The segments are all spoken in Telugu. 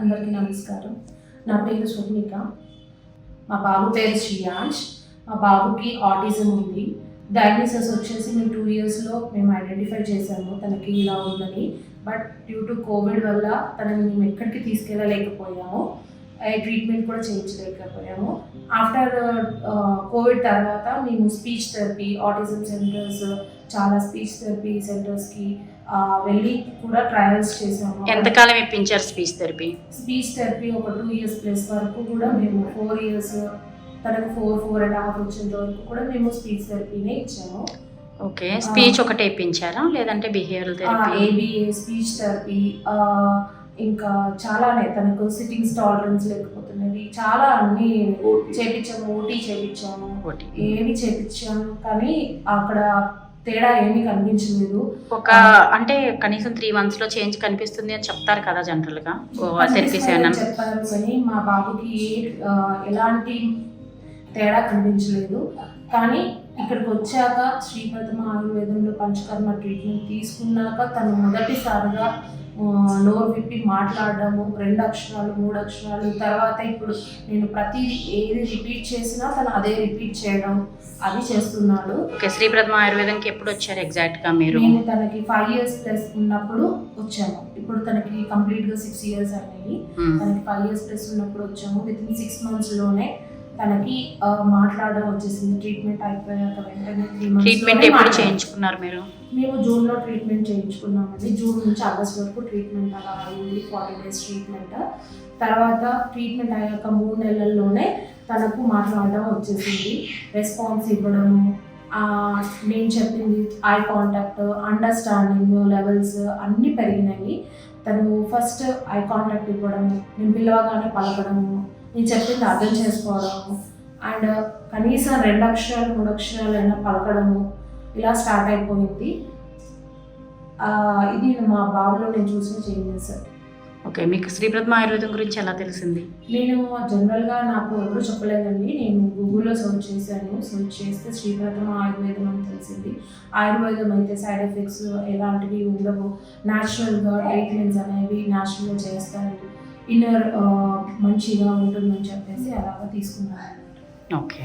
అందరికీ నమస్కారం. నా పేరు స్వప్నిక. మా బాబు పేరు శ్రీయాంష్. మా బాబుకి ఆటిజం ఉంది. డయాగ్నోసిస్ వచ్చేసి మేము 2 yearsలో మేము ఐడెంటిఫై చేసాము తనకి ఇలా ఉందని. బట్ డ్యూ టు కోవిడ్ వల్ల తనని మేము ఎక్కడికి తీసుకెళ్ళలేకపోయాము. ట్రీట్మెంట్ కూడా చేయించలేకపోయాము. ఆఫ్టర్ కోవిడ్ తర్వాత మేము స్పీచ్ థెరపీ, ఆటిజం సెంటర్స్, చాలా స్పీచ్ థెరపీ సెంటర్స్కి వెళ్ళి కూడా ట్రయల్స్ చేసాము. ఎంతకాలం ఇప్పించారు స్పీచ్ థెరపీ? స్పీచ్ థెరపీ ఒక 2 years ప్లస్ వరకు కూడా మేము 4 years, తనకు 4.5 వచ్చేంత వరకు కూడా మేము స్పీచ్ థెరపీనే ఇచ్చాము. ఓకే, స్పీచ్ ఒకటే ఇప్పించారా లేదంటే behavioural therapy? ABA, speech therapy, ఇంకా చాలానే తనకు సిట్టింగ్స్ టాలరెన్స్ లేకపోతున్నది, చాలా అన్ని చేపించాము. ఓటీ చేపించాము, ఏమి చేపించాము, కానీ అక్కడ తేడా ఏమీ కనిపించలేదు. ఒక అంటే కనీసం 3 monthsలో చేంజ్ కనిపిస్తుంది అని చెప్తారు కదా జనరల్గా థెరపీస్ చెప్పారు, కానీ మా బాబుకి ఎలాంటి తేడా కనిపించలేదు. కానీ ఇక్కడికి వచ్చాక శ్రీప్రథమ ఆయుర్వేదంలో పంచకర్మ ట్రీట్మెంట్ తీసుకున్నాక తను మొదటిసారిగా నోరు విప్పి మాట్లాడడము, 2 అక్షరాలు 3 అక్షరాలు, తర్వాత ఇప్పుడు నేను ప్రతిదీ ఏది రిపీట్ చేసినా తను అదే రిపీట్ చేయడం అది చేస్తున్నాడు. ఓకే, శ్రీప్రథమ ఆయుర్వేదంకి ఎప్పుడు వచ్చారు ఎగ్జాక్ట్గా మీరు? నేను తనకి 5 years ప్లస్ ఉన్నప్పుడు వచ్చాము. ఇప్పుడు తనకి కంప్లీట్గా 6 years అయినాయి. తనకి 5 years ప్లస్ ఉన్నప్పుడు వచ్చాము. వితిన్ 6 monthsలోనే తనకి మాట్లాడడం వచ్చేసింది. ట్రీట్మెంట్ అయిపోయాక వెంటనే 3 months ట్రీట్మెంట్ ఎప్పుడు చేయించుకున్నారు మీరు? మేము జూన్లో ట్రీట్మెంట్ చేయించుకున్నామండి. జూన్ నుంచి ఆగస్ట్ వరకు ట్రీట్మెంట్ అలా అయింది. 40 days ట్రీట్మెంట్. తర్వాత ట్రీట్మెంట్ అయ్యాక 3 నెలల్లోనే తనకు మాట్లాడడం వచ్చేసింది. రెస్పాన్స్ ఇవ్వడము, నేను చెప్పింది ఐ కాంటాక్ట్, అండర్స్టాండింగ్ లెవెల్స్ అన్నీ పెరిగినాయి. తను ఫస్ట్ ఐ కాంటాక్ట్ ఇవ్వడము, నేను పిలవగానే పలకడము, నేను చెప్పింది అర్థం చేసుకోవడము, అండ్ కనీసం 2 అక్షరాలు 3 అక్షరాలు అయినా పలకడము, ఇలా స్టార్ట్ అయిపోయింది. ఇది మా బాబులో నేను చూసిన చేంజెస్. ఓకే, మీకు శ్రీప్రథమ ఆయుర్వేదం గురించి ఎలా తెలిసింది? నేను జనరల్గా నాకు ఎవరు చెప్పలేదండి. నేను గూగుల్లో సెర్చ్ చేశాను. సెర్చ్ చేస్తే శ్రీప్రథమ ఆయుర్వేదం అని తెలిసింది. ఆయుర్వేదం అయితే సైడ్ ఎఫెక్ట్స్ ఎలాంటివి ఉండవు, న్యాచురల్గా ట్రీట్మెంట్స్ అనేవి న్యాచురల్గా చేస్తారు, ఇన్నర్ మంచిగా ఉంటుందని చెప్పేసి అలాగా తీసుకున్నాను. ఓకే,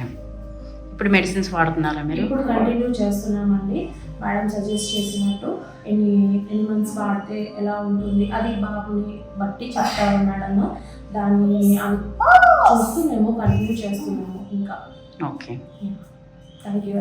ఇప్పుడు మెడిసిన్స్ వాడుతున్నారా మీరు? ఇప్పుడు కంటిన్యూ చేస్తున్నామండి. మేడం సజెస్ట్ చేసినట్టు ఎన్ని మంత్స్ వాడితే ఎలా ఉంటుంది అది బాబుని బట్టి చెప్తారు మేడం. దాన్ని చూస్తూ మేము కంటిన్యూ చేస్తున్నాము ఇంకా. Okay, thank you.